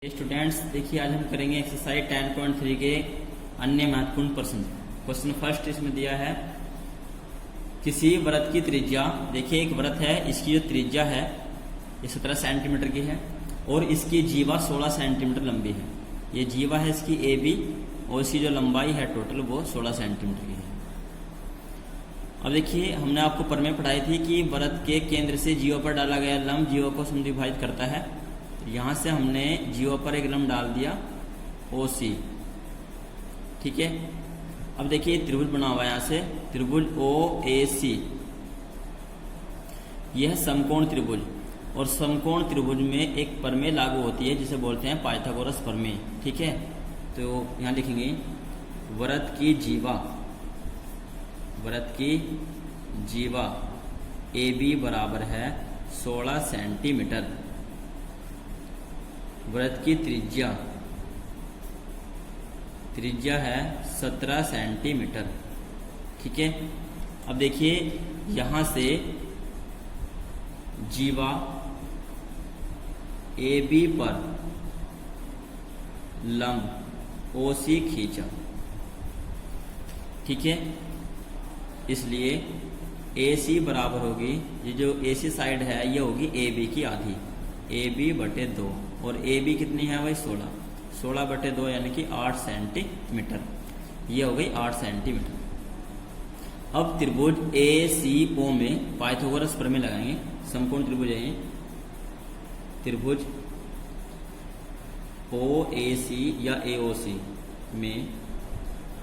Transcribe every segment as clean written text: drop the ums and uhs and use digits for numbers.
Students देखिए, आज हम करेंगे एक्सरसाइज 10.3 के अन्य महत्वपूर्ण प्रश्न। क्वेश्चन फर्स्ट इसमें दिया है, किसी वृत्त की त्रिज्या, देखिए एक वृत्त है, इसकी जो त्रिज्या है ये 17 सेंटीमीटर की है और इसकी जीवा 16 सेंटीमीटर लंबी है। ये जीवा है इसकी ए बी और इसकी जो लंबाई है टोटल वो 16 सेंटीमीटर की है। अब देखिए, हमने आपको प्रमेय पढ़ाई थी कि वृत्त के केंद्र से जीवा पर डाला गया लंब जीवा को समद्विभाजित करता है। यहां से हमने जीवा पर एक लंब डाल दिया ओ सी, ठीक है। अब देखिए त्रिभुज बना हुआ है, यहां से त्रिभुज ओ ए सी, यह समकोण त्रिभुज, और समकोण त्रिभुज में एक प्रमेय लागू होती है जिसे बोलते हैं पाइथागोरस प्रमेय, ठीक है। तो यहां लिखेंगे वृत्त की जीवा ए बी बराबर है 16 सेंटीमीटर, वृत्त की त्रिज्या है 17 सेंटीमीटर, ठीक है। अब देखिए यहां से जीवा ए बी पर लंब ओ सी खींचा, ठीक है। इसलिए ए सी बराबर होगी, ये जो ए सी साइड है ये होगी ए बी की आधी, ए बी बटे 2, और ए बी कितनी है भाई 16 बटे 2 यानी कि 8 सेंटीमीटर, ये हो गई 8 सेंटीमीटर। अब त्रिभुज ए सी ओ में पाइथागोरस प्रमेय लगाएंगे। समकोण त्रिभुज है ये, त्रिभुज ओ ए सी या ए ओ सी में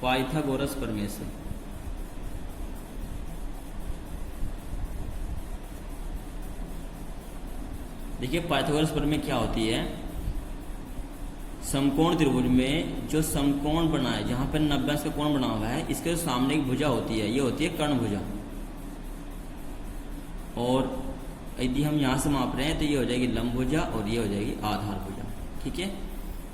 पाइथागोरस प्रमेय से देखिए पाइथागोरस प्रमेय क्या होती है। समकोण त्रिभुज में जो समकोण बना है, जहां पर 90 का कोण बना हुआ है, इसके जो सामने एक भुजा होती है ये होती है कर्ण भुजा, और यदि हम यहां से माप रहे हैं तो ये हो जाएगी लंब भुजा और ये हो जाएगी आधार भुजा, ठीक है।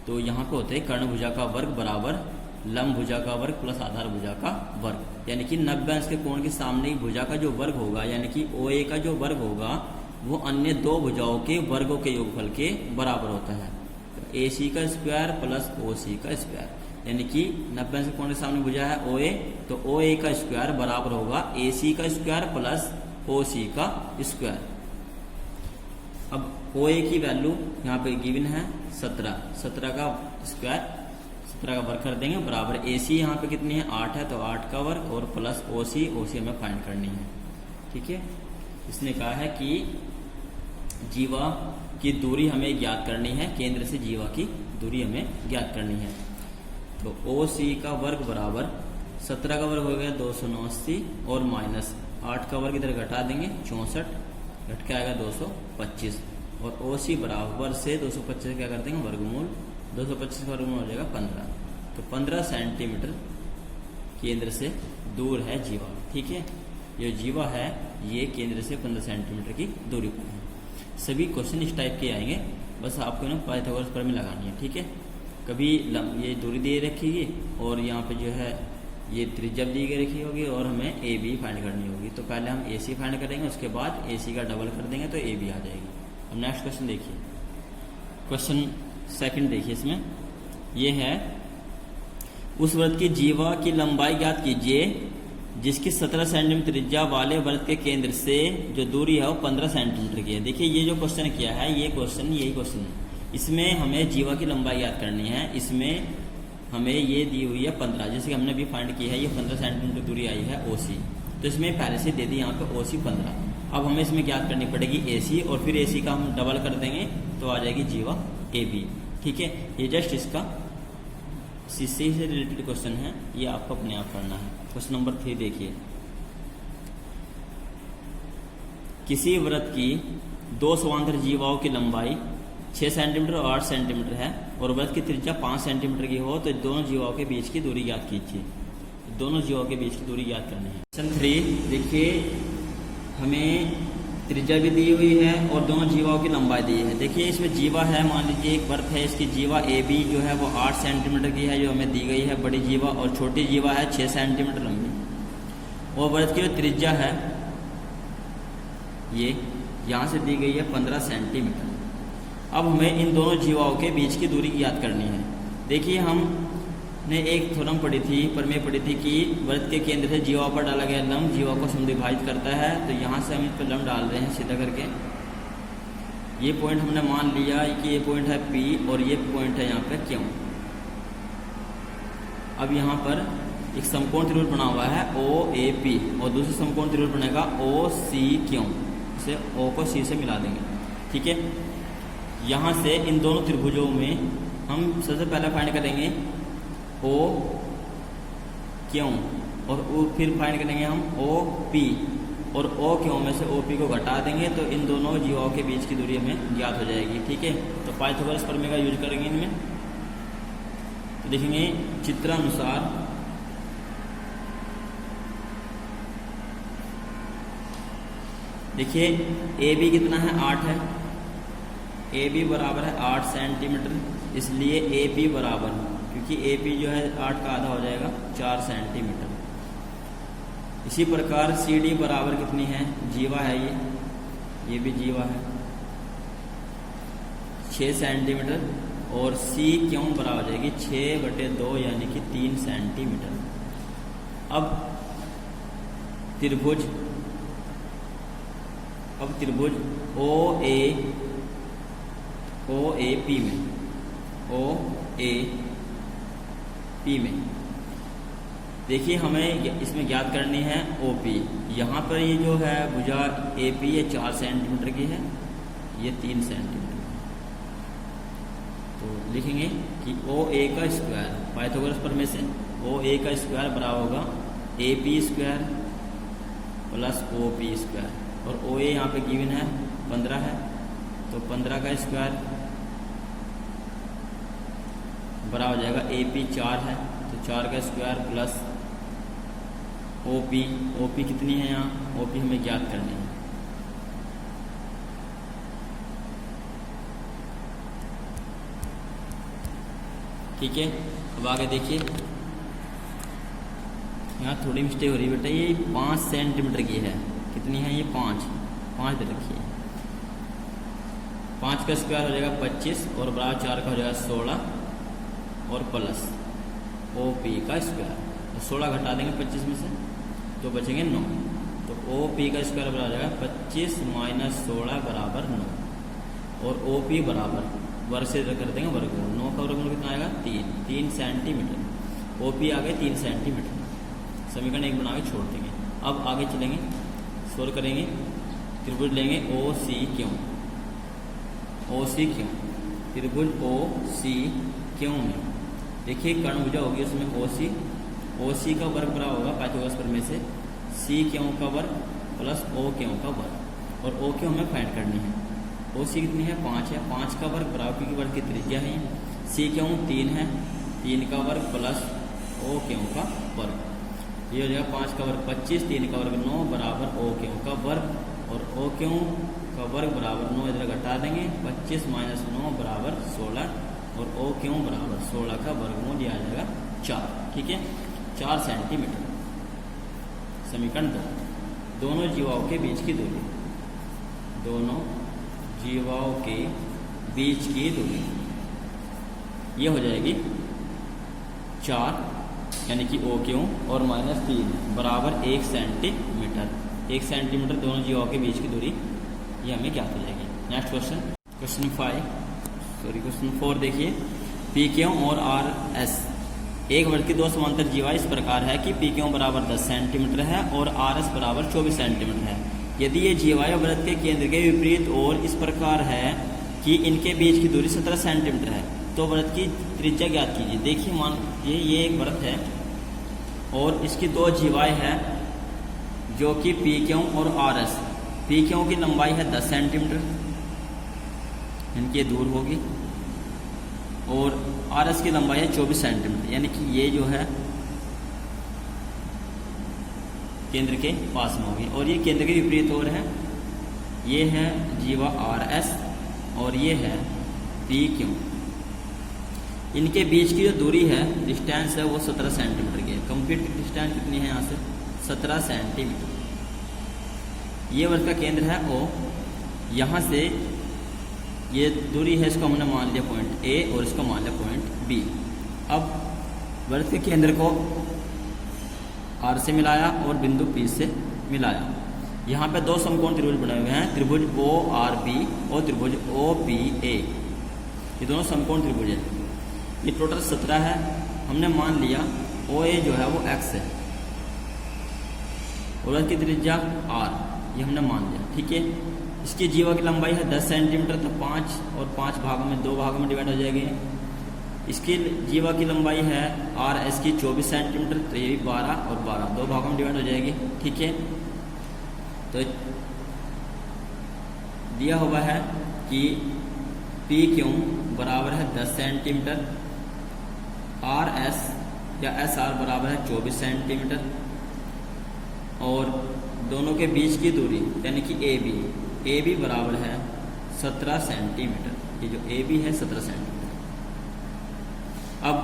तो यहाँ पे होते हैं कर्ण भुजा का वर्ग बराबर लंब भुजा का वर्ग प्लस आधार भुजा का वर्ग, यानी कि 90 के कोण के सामने की भुजा का जो वर्ग होगा, यानी कि ओ ए का जो वर्ग होगा वो अन्य दो भुजाओं के वर्गों के योगफल के बराबर होता है। तो ए सी का स्क्वायर प्लस ओ सी का स्क्वायर, यानी कि 90 से कोण के सामने भुजा है ओ ए, तो ओ ए का स्क्वायर बराबर होगा ए सी का स्क्वायर प्लस ओ सी का स्क्वायर। अब ओ ए की वैल्यू यहाँ पे गिवन है 17 का स्क्वायर, 17 का वर्ग कर देंगे बराबर ए सी यहाँ पे कितनी है 8 है, तो 8 का वर्ग और प्लस ओ सी हमें फाइंड करनी है, ठीक है। इसने कहा है कि जीवा की दूरी हमें ज्ञात करनी है, केंद्र से जीवा की दूरी हमें ज्ञात करनी है। तो ओ सी का वर्ग बराबर 17 का वर्ग हो गया 289 और माइनस 8 का वर्ग इधर घटा देंगे 64, घट के आएगा 225, और ओ सी बराबर से 225 क्या कर देंगे वर्गमूल, 225 का वर्गमूल हो जाएगा 15, तो 15 सेंटीमीटर केंद्र से दूर है जीवा, ठीक है। ये जीवा है ये केंद्र से 15 सेंटीमीटर की दूरी पर है। सभी क्वेश्चन इस टाइप के आएंगे, बस आपको ना पाइथागोरस प्रमेय लगानी है, ठीक है। कभी ये दूरी दे रखी और यहाँ पे जो है ये त्रिज्या दी गई रखी होगी और हमें ए बी फाइंड करनी होगी। तो पहले हम ए सी फाइंड करेंगे, उसके बाद ए सी का डबल कर देंगे तो ए बी आ जाएगी। अब नेक्स्ट क्वेश्चन देखिए, क्वेश्चन सेकंड देखिए, इसमें ये है उस वृत्त की जीवा की लंबाई ज्ञात कीजिए जिसकी 17 सेंटीमीटर त्रिज्या वाले वृत्त के केंद्र से जो दूरी है वो 15 सेंटीमीटर की है। देखिए ये जो क्वेश्चन किया है यही क्वेश्चन है, इसमें हमें जीवा की लंबाई याद करनी है। इसमें हमें ये दी हुई है 15, जैसे कि हमने अभी फाइंड की है, ये 15 सेंटीमीटर दूरी आई है ओ सी, तो इसमें पहले से दे दी यहाँ पे ओ सी 15। अब हमें इसमें ज्ञात करनी पड़ेगी ए सी, और फिर ए सी का हम डबल कर देंगे तो आ जाएगी जीवा ए बी, ठीक है। ये जस्ट इसका सी से रिलेटेड क्वेश्चन है, ये आपको अपने आप करना है। क्वेश्चन नंबर 3 देखिए, किसी वृत्त की दो समांतर जीवाओं की लंबाई 6 सेंटीमीटर और 8 सेंटीमीटर है और वृत्त की त्रिज्या 5 सेंटीमीटर की हो, तो दोनों जीवाओं के बीच की दूरी ज्ञात कीजिए। दोनों जीवाओं के बीच की दूरी ज्ञात करनी है। क्वेश्चन 3 देखिए, हमें त्रिज्या भी दी हुई है और दोनों जीवाओं की लंबाई दी है। देखिए इसमें जीवा है, मान लीजिए एक वृत्त है, इसकी जीवा ए बी जो है वो 8 सेंटीमीटर की है जो हमें दी गई है बड़ी जीवा, और छोटी जीवा है 6 सेंटीमीटर लंबी, और वृत्त की जो त्रिज्या है ये यहाँ से दी गई है 15 सेंटीमीटर। अब हमें इन दोनों जीवाओं के बीच की दूरी ज्ञात करनी है। देखिए हमने एक थ्योरम पढ़ी थी, प्रमेय पढ़ी थी कि वृत्त के केंद्र से जीवा पर डाला गया लंब जीवा को समद्विभाजित करता है। तो यहाँ से हम इस पर लंब डाल रहे हैं सीधा करके। ये पॉइंट हमने मान लिया कि ये पॉइंट है P और ये पॉइंट है यहाँ पे Q। अब यहाँ पर एक समकोण त्रिभुज बना हुआ है OAP और दूसरा समकोण त्रिभुज बनेगा OCQ। इसे O को C से मिला देंगे, ठीक है। यहाँ से इन दोनों त्रिभुजों में हम सबसे पहले फाइंड करेंगे OQ और फिर फाइंड करेंगे हम OP और OQ में से OP को घटा देंगे तो इन दोनों जीवाओं के बीच की दूरी हमें ज्ञात हो जाएगी, ठीक है। तो पाइथागोरस प्रमेय का यूज करेंगे इनमें। तो देखेंगे चित्रानुसार देखिए AB कितना है 8 है, AB बराबर है 8 सेंटीमीटर, इसलिए AP बराबर, क्योंकि AP जो है 8 का आधा हो जाएगा 4 सेंटीमीटर। इसी प्रकार CD बराबर कितनी है, जीवा है ये भी जीवा है 6 सेंटीमीटर और CQ बराबर हो जाएगी 6/2 यानी कि 3 सेंटीमीटर। अब त्रिभुज OAP में देखिए हमें इसमें ज्ञात करनी है OP। यहाँ पर ये जो है भुजा AP ये 4 सेंटीमीटर की है, ये 3 सेंटीमीटर। तो लिखेंगे कि OA का स्क्वायर पाइथागोरस प्रमेय से OA का स्क्वायर बराबर होगा AP square plus OP square और OA यहाँ पे गिवन है 15 है, तो 15 का स्क्वायर बराबर हो जाएगा AP 4 है तो 4 का स्क्वायर प्लस OP कितनी है यहाँ, OP हमें ज्ञात करनी है। ठीक है, अब आगे देखिए यहाँ थोड़ी मिस्टेक हो रही है बेटा, ये 5 सेंटीमीटर की है, कितनी है ये 5 दे रखी है। 5 का स्क्वायर हो जाएगा 25 और बराबर 4 का हो जाएगा 16 और प्लस OP का स्क्वायर, तो 16 घटा देंगे 25 में से तो बचेंगे 9, तो OP का स्क्वायर बराबर हो जाएगा 25 - 16 बराबर 9 और OP बराबर वर्ग से कर देंगे वर्गमूल, 9 का वर्गमूल कितना आएगा 3 सेंटीमीटर। OP आ गए 3 सेंटीमीटर, समीकरण 1 बना के छोड़ देंगे। अब आगे चलेंगे, सोल्व करेंगे, त्रिभुज लेंगे OCQ, त्रिभुज OCQ में देखिए कर्ण भुजा होगी उसमें OC का वर्ग बराबर होगा पाइथागोरस प्रमेय से CQ का वर्ग प्लस OQ का वर्ग और OQ हमें फाइंड करनी है। OC कितनी है 5 है, 5 का वर्ग बराबर क्योंकि वर्ग की त्रिज्या है, CQ 3 है, 3 का वर्ग प्लस OQ का वर्ग, ये हो जाएगा 5 का वर्ग 25, 3 का वर्ग 9 बराबर OQ का वर्ग और OQ का वर्ग बराबर 9 इधर घटा देंगे, 25 - 9 बराबर 16 और OQ बराबर 16 का वर्गमूल दिया जाएगा 4, ठीक है, 4 सेंटीमीटर। समीकरण 2, दोनों जीवाओं के बीच की दूरी, दोनों जीवाओं के बीच की दूरी ये हो जाएगी 4 यानी कि OQ और -3 बराबर 1 सेंटीमीटर। 1 सेंटीमीटर दोनों जीवाओं के बीच की दूरी ये हमें ज्ञात हो जाएगी। नेक्स्ट क्वेश्चन 4 देखिए, PQ और RS एक वर्ग की 2 समांतर जीवा इस प्रकार है कि PQ बराबर 10 सेंटीमीटर है और RS बराबर 24 सेंटीमीटर है। यदि ये जीवाएं वृत्त के केंद्र के विपरीत और इस प्रकार है कि इनके बीच की दूरी 17 सेंटीमीटर है तो वृत्त की त्रिज्या ज्ञात कीजिए। देखिए मान ये एक वृत्त है और इसकी 2 जीवाएं हैं जो कि PQ और RS। PQ की लंबाई है 10 सेंटीमीटर, इनकी दूर होगी, और RS की लंबाई है 24 सेंटीमीटर, यानी कि ये जो है केंद्र के पास में होगी और ये केंद्र के विपरीत ओर है, ये है जीवा RS और ये है PQ। इनके बीच की जो दूरी है डिस्टेंस है वो 17 सेंटीमीटर की है। कंप्लीट डिस्टेंस कितनी है यहाँ से 17 सेंटीमीटर। ये वर्ग का केंद्र है O, यहाँ से ये दूरी है, इसको हमने मान लिया पॉइंट ए और इसको मान लिया पॉइंट बी। अब वृत्त के केंद्र को आर से मिलाया और बिंदु पी से मिलाया। यहाँ पे दो समकोण त्रिभुज बने हुए हैं, त्रिभुज ओ आर बी और त्रिभुज ओ पी ए। ये दोनों समकोण त्रिभुज है। ये टोटल 17 है। हमने मान लिया ओ ए जो है वो एक्स है और इसकी त्रिज्या आर, ये हमने मान लिया। ठीक है, इसकी जीवा की लंबाई है 10 सेंटीमीटर, तो 5 और 5 भागों में 2 भागों में डिवाइड हो जाएगी। इसकी जीवा की लंबाई है आर एस की 24 सेंटीमीटर, तो ये भी 12 और 12 2 भागों में डिवाइड हो जाएगी। ठीक है, तो दिया हुआ है कि पी क्यू बराबर है 10 सेंटीमीटर, आर एस या एस आर बराबर है 24 सेंटीमीटर और दोनों के बीच की दूरी यानी कि ए बी बराबर है 17 सेंटीमीटर। ये जो ए बी है 17 सेंटीमीटर। अब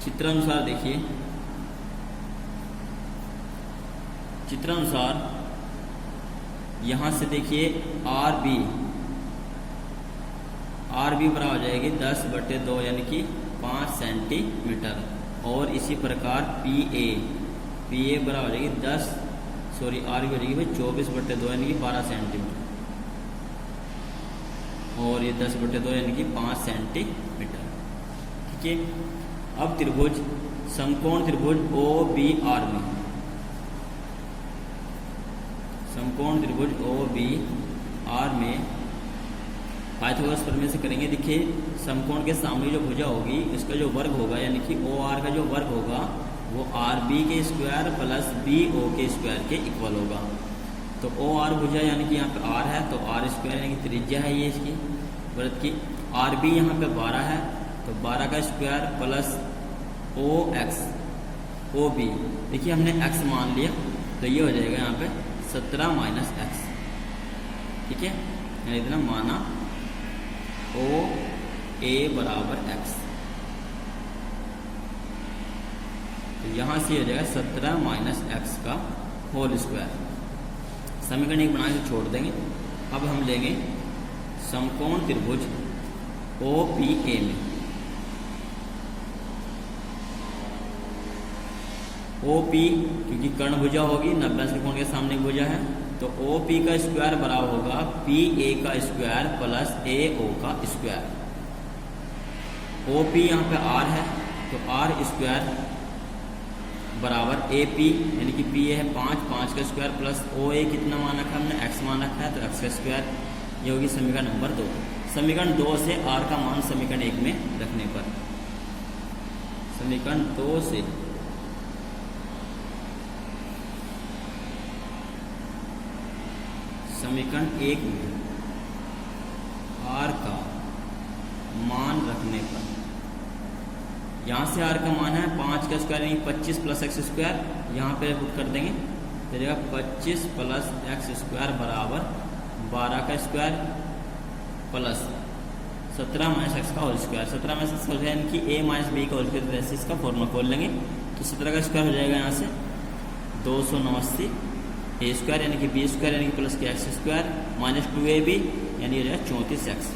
चित्रानुसार देखिए, चित्रानुसार यहां से देखिए आर बी बराबर हो जाएगी 10/2 यानी कि 5 सेंटीमीटर और इसी प्रकार पी ए बराबर हो जाएगी आर बी हो जाएगी भाई 24/2 यानी कि 12 सेंटीमीटर और ये 10/2 यानी कि 5 सेंटीमीटर। ठीक है, अब त्रिभुज समकोण त्रिभुज ओ बी आर में, समकोण त्रिभुज ओ बी आर में पाइथागोरस प्रमेय से करेंगे। देखिए, समकोण के सामने जो भुजा होगी इसका जो वर्ग होगा यानी कि ओ आर का जो वर्ग होगा वो आर बी के स्क्वायर प्लस बी ओ के स्क्वायर के इक्वल होगा। तो ओ आर भुजा यानी कि यहाँ पे आर है तो आर स्क्वायर यानी कि त्रिज्या है ये इसकी वृत्त की। आर बी यहाँ पे 12 है तो 12 का square plus O X O B, देखिए हमने एक्स मान लिया तो ये हो जाएगा यहाँ पे 17 माइनस एक्स। ठीक है, यानी इतना माना ओ ए बराबर एक्स, तो यहाँ से हो जाएगा 17 माइनस एक्स का होल स्क्वायर। समीकरण एक बना के छोड़ देंगे। अब हम लेंगे समकोण त्रिभुज ओ पी ए में। ओ पी क्योंकि कर्ण भुजा होगी 90 अंश के कोण के सामने भुजा है तो ओ पी का स्क्वायर बराबर होगा पी ए का स्क्वायर प्लस ए ओ का स्क्वायर। ओ पी यहाँ पे आर है तो आर स्क्वायर बराबर ए पी यानी कि पी ए है 5 का स्क्वायर प्लस ओ ए कितना मान रखा है हमने एक्स मान रखा है तो एक्स का स्क्वायर। ये होगी समीकरण नंबर 2। समीकरण 2 से आर का मान समीकरण 1 में रखने पर, समीकरण 2 से समीकरण 1 में आर का मान रखने पर, यहाँ से आर का मान है 5 का स्क्वायर यानी 25 प्लस एक्स स्क्वायर, यहाँ पे पुट कर देंगे तो जाएगा 25 प्लस एक्स स्क्वायर बराबर 12 का स्क्वायर प्लस 17 माइनस एक्स का होल स्क्वायर। 17 माइनस एक्स का होल यानी कि ए माइनस बी का होल स्क्वायर, वैसे इसका फॉर्मूला खोल लेंगे तो 17 का स्क्वायर हो जाएगा यहाँ से 289 ए स्क्वायर यानी कि बी स्क्वायर यानी कि प्लस के एक्स स्क्वायर माइनस 2ab यानी हो जाएगा 34 एक्स।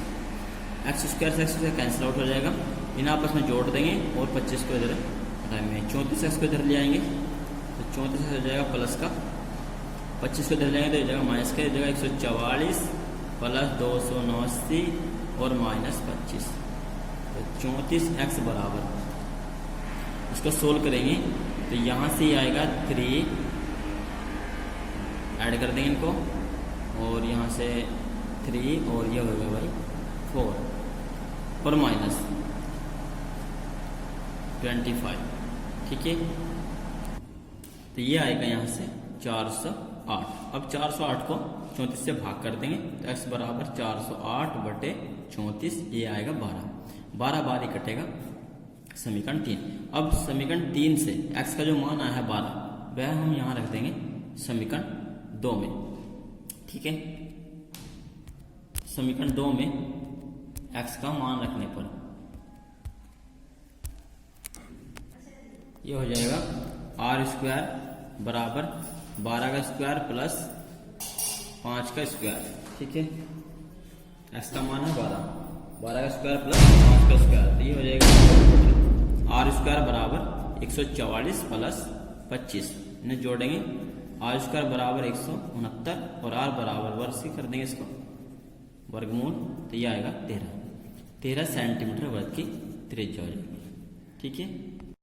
एक्स स्क्वायर से एक्स स्क्वायर कैंसिल आउट हो जाएगा, इन्हें आपस में जोड़ देंगे और 25 को इधर हटाएंगे, 34 एक्स को इधर ले आएंगे तो 34 हो जाएगा प्लस का, 25 को इधर ले आएंगे तो हो जाएगा माइनस का, हो जाएगा 144 प्लस 289 और माइनस 25 तो 34 एक्स बराबर, इसको सोल्व करेंगे तो यहाँ से ही आएगा 3 ऐड कर देंगे इनको और यहाँ से 3 और ये होगा भाई 4 और माइनस 25। ठीक है, तो ये आएगा यहाँ से 408। अब 408 को 34 से भाग कर देंगे तो x बराबर 408/34, ये आएगा 12 बार ही कटेगा समीकरण 3। अब समीकरण 3 से x का जो मान आया है 12 वह हम यहाँ रख देंगे समीकरण 2 में। ठीक है, समीकरण 2 में x का मान रखने पर ये हो जाएगा आर स्क्वायर बराबर 12 का स्क्वायर प्लस 5 का स्क्वायर। ठीक है, एक्स का मान है 12, 12 का स्क्वायर प्लस 5 का स्क्वायर, तो ये हो जाएगा आर स्क्वायर बराबर 144 प्लस 25, इन्हें जोड़ेंगे, आर स्क्वायर बराबर 169 और आर बराबर वर्ग से कर देंगे इसको वर्गमूल, तो ये आएगा 13 सेंटीमीटर वर्ग की त्रिज्या हो जाएगी। ठीक है।